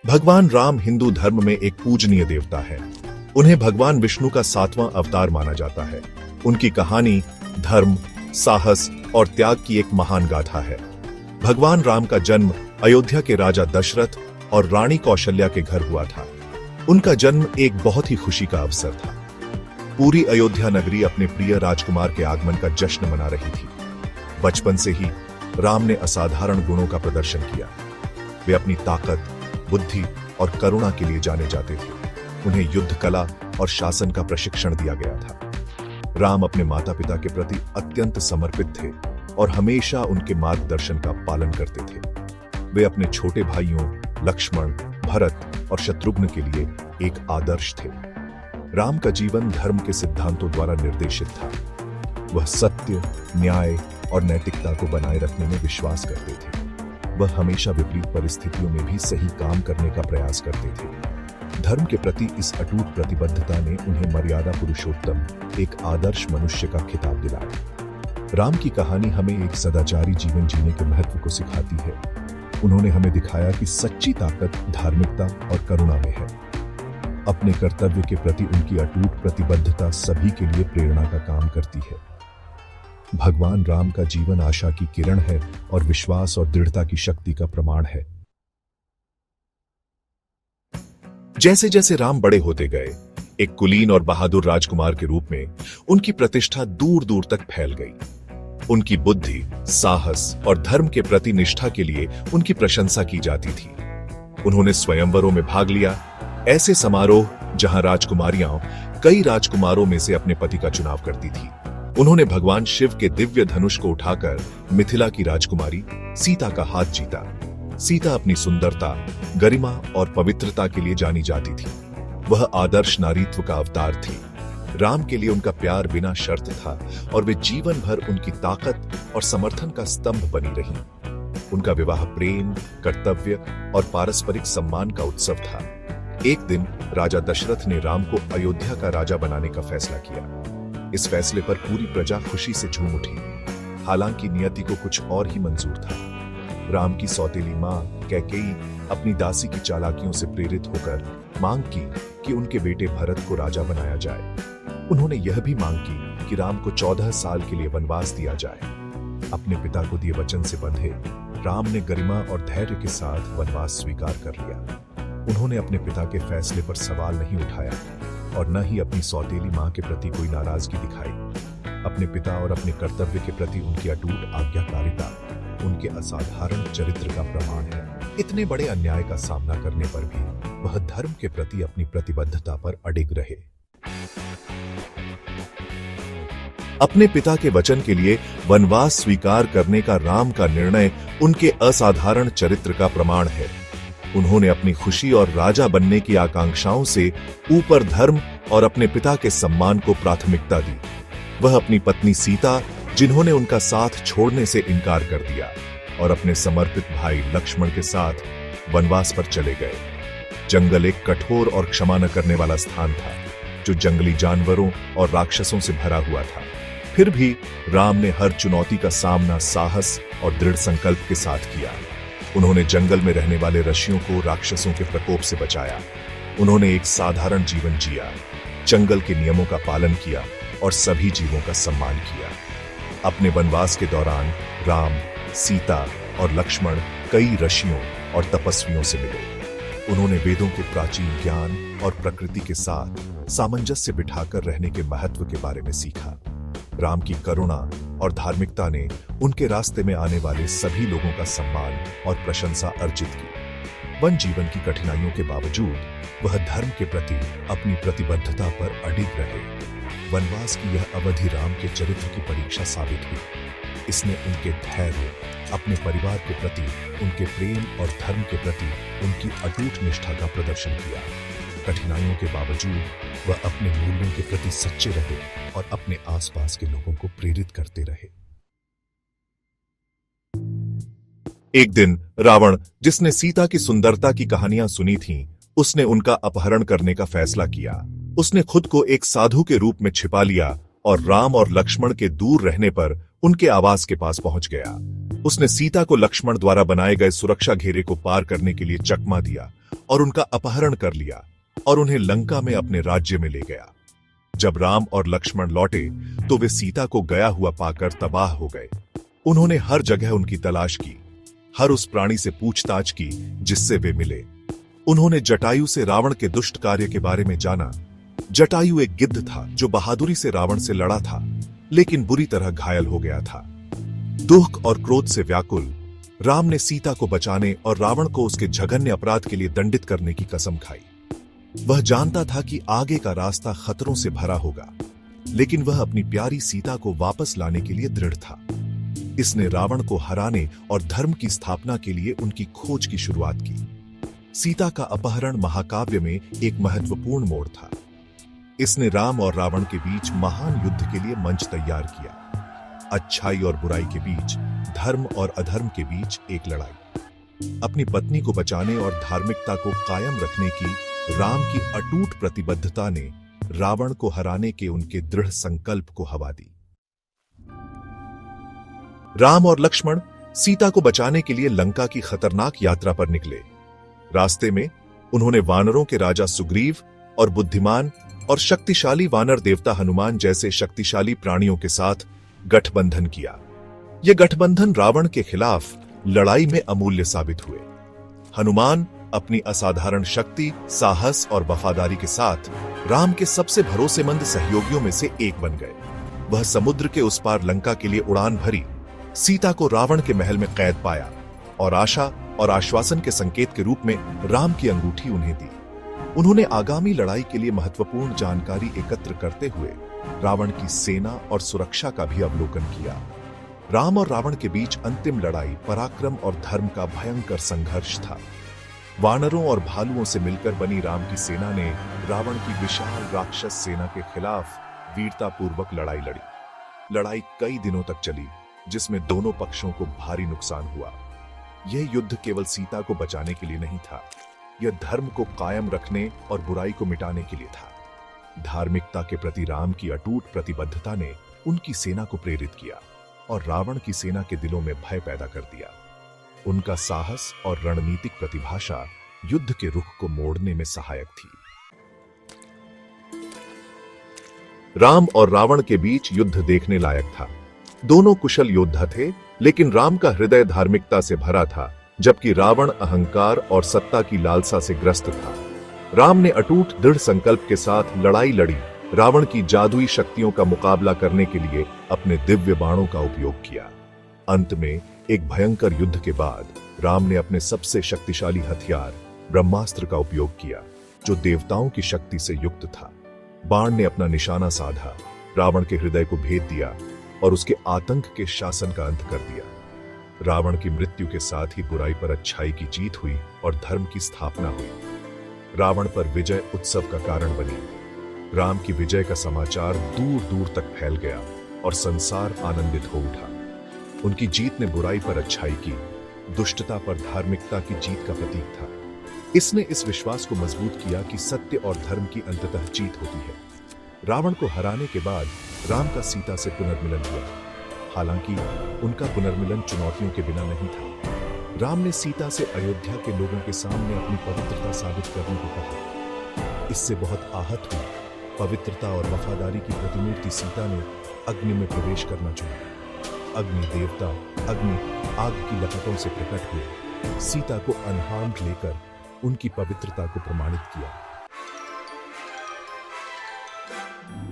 भगवान राम हिंदू धर्म में एक पूजनीय देवता है। उन्हें भगवान विष्णु का 7वां अवतार माना जाता है। उनकी कहानी धर्म, साहस और त्याग की एक महान गाथा है। भगवान राम का जन्म अयोध्या के राजा दशरथ और रानी कौशल्या के घर हुआ था। उनका जन्म एक बहुत ही खुशी का अवसर था। पूरी अयोध्या नगरी अपने प्रिय राजकुमार के आगमन का जश्न मना रही थी। बचपन से ही राम ने असाधारण गुणों का प्रदर्शन किया। वे अपनी ताकत, बुद्धि और करुणा के लिए जाने जाते थे। उन्हें युद्ध कला और शासन का प्रशिक्षण दिया गया था। राम अपने माता पिता के प्रति अत्यंत समर्पित थे और हमेशा उनके मार्गदर्शन का पालन करते थे। वे अपने छोटे भाइयों लक्ष्मण, भरत और शत्रुघ्न के लिए एक आदर्श थे। राम का जीवन धर्म के सिद्धांतों द्वारा निर्देशित था। वह सत्य, न्याय और नैतिकता को बनाए रखने में विश्वास करते थे। वह हमेशा विपरीत परिस्थितियों में भी सही काम करने का प्रयास करते थे। धर्म के प्रति इस अटूट प्रतिबद्धता ने उन्हें मर्यादा पुरुषोत्तम, एक आदर्श मनुष्य का खिताब दिलाया। राम की कहानी हमें एक सदाचारी जीवन जीने के महत्व को सिखाती है। उन्होंने हमें दिखाया कि सच्ची ताकत धार्मिकता और करुणा में है। अपने कर्तव्य के प्रति उनकी अटूट प्रतिबद्धता सभी के लिए प्रेरणा का काम करती है। भगवान राम का जीवन आशा की किरण है और विश्वास और दृढ़ता की शक्ति का प्रमाण है। जैसे जैसे राम बड़े होते गए, एक कुलीन और बहादुर राजकुमार के रूप में उनकी प्रतिष्ठा दूर दूर तक फैल गई। उनकी बुद्धि, साहस और धर्म के प्रति निष्ठा के लिए उनकी प्रशंसा की जाती थी। उन्होंने स्वयंवरों में भाग लिया, ऐसे समारोह जहां राजकुमारियां कई राजकुमारों में से अपने पति का चुनाव करती थी। उन्होंने भगवान शिव के दिव्य धनुष को उठाकर मिथिला की राजकुमारी सीता का हाथ जीता। सीता अपनी सुंदरता, गरिमा और पवित्रता के लिए जानी जाती थी। वह आदर्श नारीत्व का अवतार थी। राम के लिए उनका प्यार बिना शर्त था और वे जीवन भर उनकी ताकत और समर्थन का स्तंभ बनी रही। उनका विवाह प्रेम, कर्तव्य और पारस्परिक सम्मान का उत्सव था। एक दिन राजा दशरथ ने राम को अयोध्या का राजा बनाने का फैसला किया। इस फैसले पर पूरी प्रजा खुशी से झूम उठी। हालांकि नियति को कुछ और ही मंजूर था। राम की सौतेली मां कैकेयी अपनी दासी की चालाकियों से प्रेरित होकर मांग की कि उनके बेटे भरत को राजा बनाया जाए। उन्होंने यह भी मांग की कि राम को 14 साल के लिए वनवास दिया जाए। अपने पिता को दिए वचन से बंधे राम ने गरिमा और धैर्य के साथ वनवास स्वीकार कर लिया। उन्होंने अपने पिता के फैसले पर सवाल नहीं उठाया और न ही अपनी सौतेली मां के प्रति कोई नाराजगी दिखाई। अपने पिता और अपने कर्तव्य के प्रति उनकी अटूट आज्ञाकारिता उनके असाधारण चरित्र का प्रमाण है। इतने बड़े अन्याय का सामना करने पर भी वह धर्म के प्रति अपनी प्रतिबद्धता पर अडिग रहे। अपने पिता के वचन के लिए वनवास स्वीकार करने का राम का निर्णय उनके असाधारण चरित्र का प्रमाण है। उन्होंने अपनी खुशी और राजा बनने की आकांक्षाओं से ऊपर धर्म और अपने पिता के सम्मान को प्राथमिकता दी। वह अपनी पत्नी सीता, जिन्होंने उनका साथ छोड़ने से इनकार कर दिया, और अपने समर्पित भाई लक्ष्मण के साथ वनवास पर चले गए। जंगल एक कठोर और क्षमा न करने वाला स्थान था, जो जंगली जानवरों और राक्षसों से भरा हुआ था। फिर भी राम ने हर चुनौती का सामना साहस और दृढ़ संकल्प के साथ किया। उन्होंने जंगल में रहने वाले ऋषियों को राक्षसों के प्रकोप से बचाया। उन्होंने एक साधारण जीवन जिया, जंगल के नियमों का पालन किया और सभी जीवों का सम्मान किया। अपने वनवास के दौरान राम, सीता और लक्ष्मण कई ऋषियों और तपस्वियों से मिले। उन्होंने वेदों के प्राचीन ज्ञान और प्रकृति के साथ सामंजस्य बिठाकर रहने के महत्व के बारे में सीखा। राम की करुणा और धार्मिकता ने उनके रास्ते में आने वाले सभी लोगों का सम्मान और प्रशंसा अर्जित की। वन जीवन की कठिनाइयों के बावजूद वह धर्म के प्रति अपनी प्रतिबद्धता पर अडिग रहे। वनवास की यह अवधि राम के चरित्र की परीक्षा साबित हुई। इसने उनके धैर्य, अपने परिवार के प्रति उनके प्रेम और धर्म के प्रति उनकी अटूट निष्ठा का प्रदर्शन किया। कठिनाइयों के बावजूद वह अपने मूल्यों के प्रति सच्चे रहे और अपने आसपास के लोगों को प्रेरित करते रहे। एक दिन रावण, जिसने सीता की सुंदरता की कहानियां सुनी थीं, उसने उनका अपहरण करने का फैसला किया। उसने खुद को एक साधु के रूप में छिपा लिया और राम और लक्ष्मण के दूर रहने पर उनके आवास के पास पहुंच गया। उसने सीता को लक्ष्मण द्वारा बनाए गए सुरक्षा घेरे को पार करने के लिए चकमा दिया और उनका अपहरण कर लिया और उन्हें लंका में अपने राज्य में ले गया। जब राम और लक्ष्मण लौटे तो वे सीता को गया हुआ पाकर तबाह हो गए। उन्होंने हर जगह उनकी तलाश की, हर उस प्राणी से पूछताछ की जिससे वे मिले। उन्होंने जटायु से रावण के दुष्ट कार्य के बारे में जाना। जटायु एक गिद्ध था जो बहादुरी से रावण से लड़ा था, लेकिन बुरी तरह घायल हो गया था। दुख और क्रोध से व्याकुल राम ने सीता को बचाने और रावण को उसके जघन्य अपराध के लिए दंडित करने की कसम खाई। वह जानता था कि आगे का रास्ता खतरों से भरा होगा, लेकिन वह अपनी प्यारी सीता को वापस लाने के लिए दृढ़ था। इसने रावण को हराने और धर्म की स्थापना के लिए उनकी खोज की शुरुआत की। सीता का अपहरण महाकाव्य में एक महत्वपूर्ण मोड़ था। इसने राम और रावण के बीच महान युद्ध के लिए मंच तैयार किया। अच्छाई और बुराई के बीच, धर्म और अधर्म के बीच एक लड़ाई। अपनी पत्नी को बचाने और धार्मिकता को कायम रखने की राम की अटूट प्रतिबद्धता ने रावण को हराने के उनके दृढ़ संकल्प को हवा दी। राम और लक्ष्मण सीता को बचाने के लिए लंका की खतरनाक यात्रा पर निकले। रास्ते में उन्होंने वानरों के राजा सुग्रीव और बुद्धिमान और शक्तिशाली वानर देवता हनुमान जैसे शक्तिशाली प्राणियों के साथ गठबंधन किया। यह गठबंधन रावण के खिलाफ लड़ाई में अमूल्य साबित हुए। हनुमान अपनी असाधारण शक्ति, साहस और वफादारी के साथ राम के सबसे भरोसेमंद सहयोगियों में से एक बन गए। वह समुद्र के उस पार लंका के लिए उड़ान भरी, सीता को रावण के महल में कैद पाया और आशा और आश्वासन के संकेत के रूप में राम की अंगूठी उन्हें दी। उन्होंने आगामी लड़ाई के लिए महत्वपूर्ण जानकारी एकत्र करते हुए रावण की सेना और सुरक्षा का भी अवलोकन किया। राम और रावण के बीच अंतिम लड़ाई पराक्रम और धर्म का भयंकर संघर्ष था। वानरों और भालुओं से मिलकर बनी राम की सेना ने रावण की विशाल राक्षस सेना के खिलाफ वीरतापूर्वक लड़ाई लड़ी। लड़ाई कई दिनों तक चली, जिसमें दोनों पक्षों को भारी नुकसान हुआ। यह युद्ध केवल सीता को बचाने के लिए नहीं था, यह धर्म को कायम रखने और बुराई को मिटाने के लिए था। धार्मिकता के प्रति राम की अटूट प्रतिबद्धता ने उनकी सेना को प्रेरित किया और रावण की सेना के दिलों में भय पैदा कर दिया। उनका साहस और रणनीतिक प्रतिभाषा युद्ध के रुख को मोड़ने में सहायक थी। राम और रावण के बीच युद्ध देखने लायक था। दोनों कुशल योद्धा थे, लेकिन राम का हृदय धार्मिकता से भरा था, जबकि रावण अहंकार और सत्ता की लालसा से ग्रस्त था। राम ने अटूट दृढ़ संकल्प के साथ लड़ाई लड़ी, रावण की जादुई शक्तियों का मुकाबला करने के लिए अपने दिव्य बाणों का उपयोग किया। अंत में एक भयंकर युद्ध के बाद राम ने अपने सबसे शक्तिशाली हथियार ब्रह्मास्त्र का उपयोग किया, जो देवताओं की शक्ति से युक्त था। बाण ने अपना निशाना साधा, रावण के हृदय को भेद दिया और उसके आतंक के शासन का अंत कर दिया। रावण की मृत्यु के साथ ही बुराई पर अच्छाई की जीत हुई और धर्म की स्थापना हुई। रावण पर विजय उत्सव का कारण बनी। राम की विजय का समाचार दूर दूर तक फैल गया और संसार आनंदित हो उठा। उनकी जीत ने बुराई पर अच्छाई की, दुष्टता पर धार्मिकता की जीत का प्रतीक था। इसने इस विश्वास को मजबूत किया कि सत्य और धर्म की अंततः जीत होती है। रावण को हराने के बाद राम का सीता से पुनर्मिलन हुआ। हालांकि उनका पुनर्मिलन चुनौतियों के बिना नहीं था। राम ने सीता से अयोध्या के लोगों के सामने अपनी पवित्रता साबित करने को कहा। इससे बहुत आहत हुई। पवित्रता और वफादारी की प्रतिमूर्ति सीता ने अग्नि में प्रवेश करना चुना। अग्नि देवता अग्नि आग की लपटों से प्रकट हुए, सीता को अनहार्म्ड लेकर उनकी पवित्रता को प्रमाणित किया।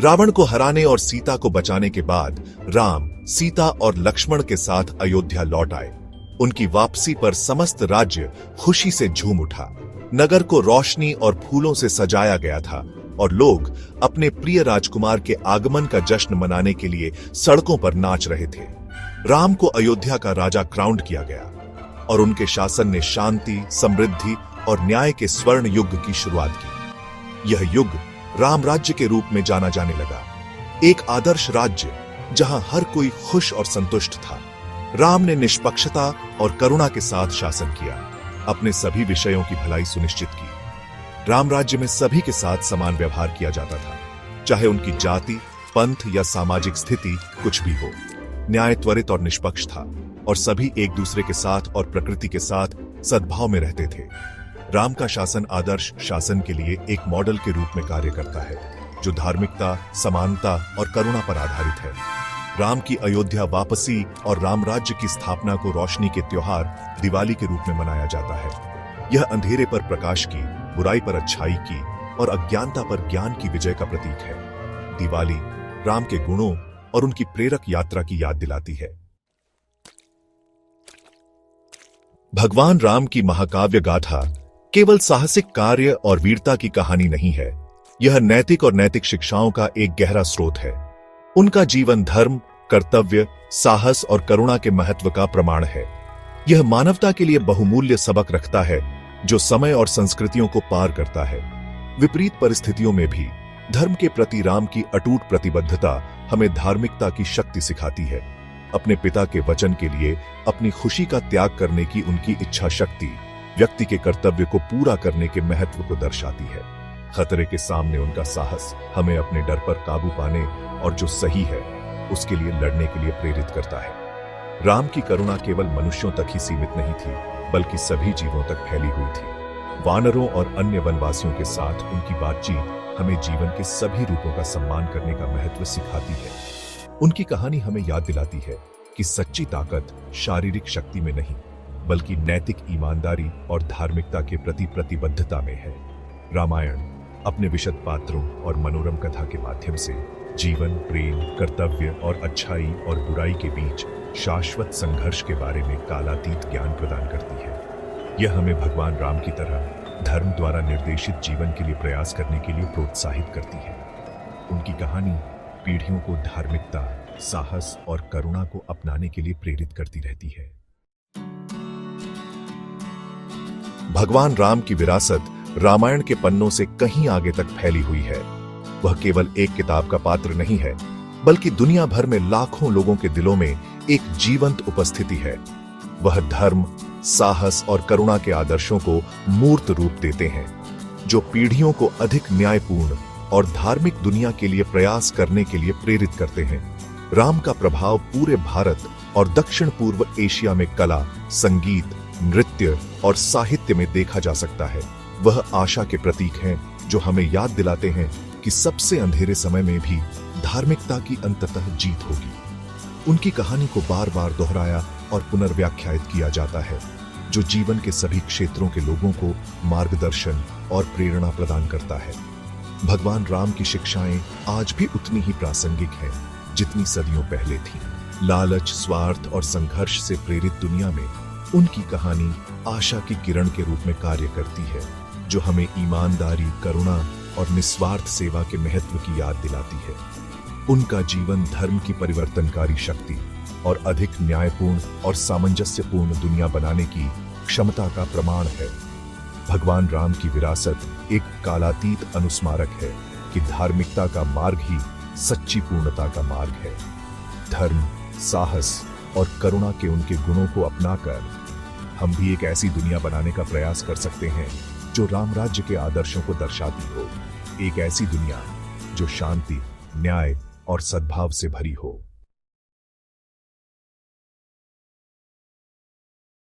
रावण को हराने और सीता को बचाने के बाद राम, सीता और लक्ष्मण के साथ अयोध्या लौट आए। उनकी वापसी पर समस्त राज्य खुशी से झूम उठा। नगर को रोशनी और फूलों से सजाया गया था और लोग अपने प्रिय राजकुमार के आगमन का जश्न मनाने के लिए सड़कों पर नाच रहे थे। राम को अयोध्या का राजा क्राउंड किया गया और उनके शासन ने शांति, समृद्धि और न्याय के स्वर्ण युग की शुरुआत की। यह युग राम राज्य के रूप में जाना जाने लगा, एक आदर्श राज्य जहां हर कोई खुश और संतुष्ट था। राम ने निष्पक्षता और करुणा के साथ शासन किया, अपने सभी विषयों की भलाई सुनिश्चित की। राम राज्य में सभी के साथ समान व्यवहार किया जाता था, चाहे उनकी जाति, पंथ या सामाजिक स्थिति कुछ भी हो। न्याय त्वरित और निष्पक्ष था और सभी एक दूसरे के साथ और प्रकृति के साथ सद्भाव में रहते थे। राम का शासन आदर्श शासन के लिए एक मॉडल के रूप में कार्य करता है, जो धार्मिकता, समानता और करुणा पर आधारित है। राम की अयोध्या वापसी और राम राज्य की स्थापना को रोशनी के त्योहार दिवाली के रूप में मनाया जाता है। यह अंधेरे पर प्रकाश की, बुराई पर अच्छाई की और अज्ञानता पर ज्ञान की विजय का प्रतीक है। दिवाली राम के गुणों और उनकी प्रेरक यात्रा की याद दिलाती है। भगवान राम की महाकाव्य गाथा केवल साहसिक कार्य और वीरता की कहानी नहीं है, यह नैतिक और नैतिक शिक्षाओं का एक गहरा स्रोत है। उनका जीवन धर्म, कर्तव्य, साहस और करुणा के महत्व का प्रमाण है। यह मानवता के लिए बहुमूल्य सबक रखता है, जो समय और संस्कृतियों को पार करता है। विपरीत परिस्थितियों में भी धर्म के प्रति राम की अटूट प्रतिबद्धता हमें धार्मिकता की शक्ति सिखाती है। अपने पिता के वचन के लिए अपनी खुशी का त्याग करने की उनकी इच्छा शक्ति व्यक्ति के कर्तव्य को पूरा करने के महत्व को दर्शाती है। खतरे के सामने उनका साहस हमें अपने डर पर काबू पाने और जो सही है उसके लिए लड़ने के लिए प्रेरित करता है। राम की करुणा केवल मनुष्यों तक ही सीमित नहीं थी, बल्कि सभी जीवों तक फैली हुई थी। वानरों और अन्य वनवासियों के साथ उनकी बातचीत हमें जीवन के सभी रूपों का सम्मान करने का महत्व सिखाती है। उनकी कहानी हमें याद दिलाती है कि सच्ची ताकत शारीरिक शक्ति में नहीं, बल्कि नैतिक ईमानदारी और धार्मिकता के प्रति प्रतिबद्धता में है। रामायण अपने विशद पात्रों और मनोरम कथा के माध्यम से जीवन, प्रेम, कर्तव्य और अच्छाई और बुराई के बीच शाश्वत संघर्ष के बारे में कालातीत ज्ञान प्रदान करती है। यह हमें भगवान राम की तरह धर्म द्वारा निर्देशित जीवन के लिए प्रयास करने के लिए प्रोत्साहित करती है। उनकी कहानी पीढ़ियों को धार्मिकता, साहस और करुणा को अपनाने के लिए प्रेरित करती रहती है। भगवान राम की विरासत रामायण के पन्नों से कहीं आगे तक फैली हुई है। वह केवल एक किताब का पात्र नहीं है, बल्कि दुनिया भर में लाखों लोगों के दिलों में एक जीवंत उपस्थिति है। वह धर्म, साहस और करुणा के आदर्शों को मूर्त रूप देते हैं, जो पीढ़ियों को अधिक न्यायपूर्ण और धार्मिक दुनिया के लिए प्रयास करने के लिए प्रेरित करते हैं। राम का प्रभाव पूरे भारत और दक्षिण पूर्व एशिया में कला, संगीत, नृत्य और साहित्य में देखा जा सकता है। वह आशा के प्रतीक हैं, जो हमें याद दिलाते हैं कि सबसे अंधेरे समय में भी धार्मिकता की अंततः जीत होगी। उनकी कहानी को बार बार दोहराया और पुनर्व्याख्यायित किया जाता है, जो जीवन के सभी क्षेत्रों के लोगों को मार्गदर्शन और प्रेरणा प्रदान करता है। भगवान राम की शिक्षाएं आज भी उतनी ही प्रासंगिक हैं जितनी सदियों पहले थीं। लालच, स्वार्थ और संघर्ष से प्रेरित दुनिया में उनकी कहानी आशा की किरण के रूप में कार्य करती है, जो हमें ईमानदारी, करुणा और निस्वार्थ सेवा के महत्व की याद दिलाती है। उनका जीवन धर्म की परिवर्तनकारी शक्ति और अधिक न्यायपूर्ण और सामंजस्यपूर्ण दुनिया बनाने की क्षमता का प्रमाण है। भगवान राम की विरासत एक कालातीत अनुस्मारक है कि धार्मिकता का मार्ग ही सच्ची पूर्णता का मार्ग है। धर्म, साहस और करुणा के उनके गुणों को अपनाकर हम भी एक ऐसी दुनिया बनाने का प्रयास कर सकते हैं जो राम राज्य के आदर्शों को दर्शाती हो। एक ऐसी दुनिया जो शांति, न्याय और सद्भाव से भरी हो।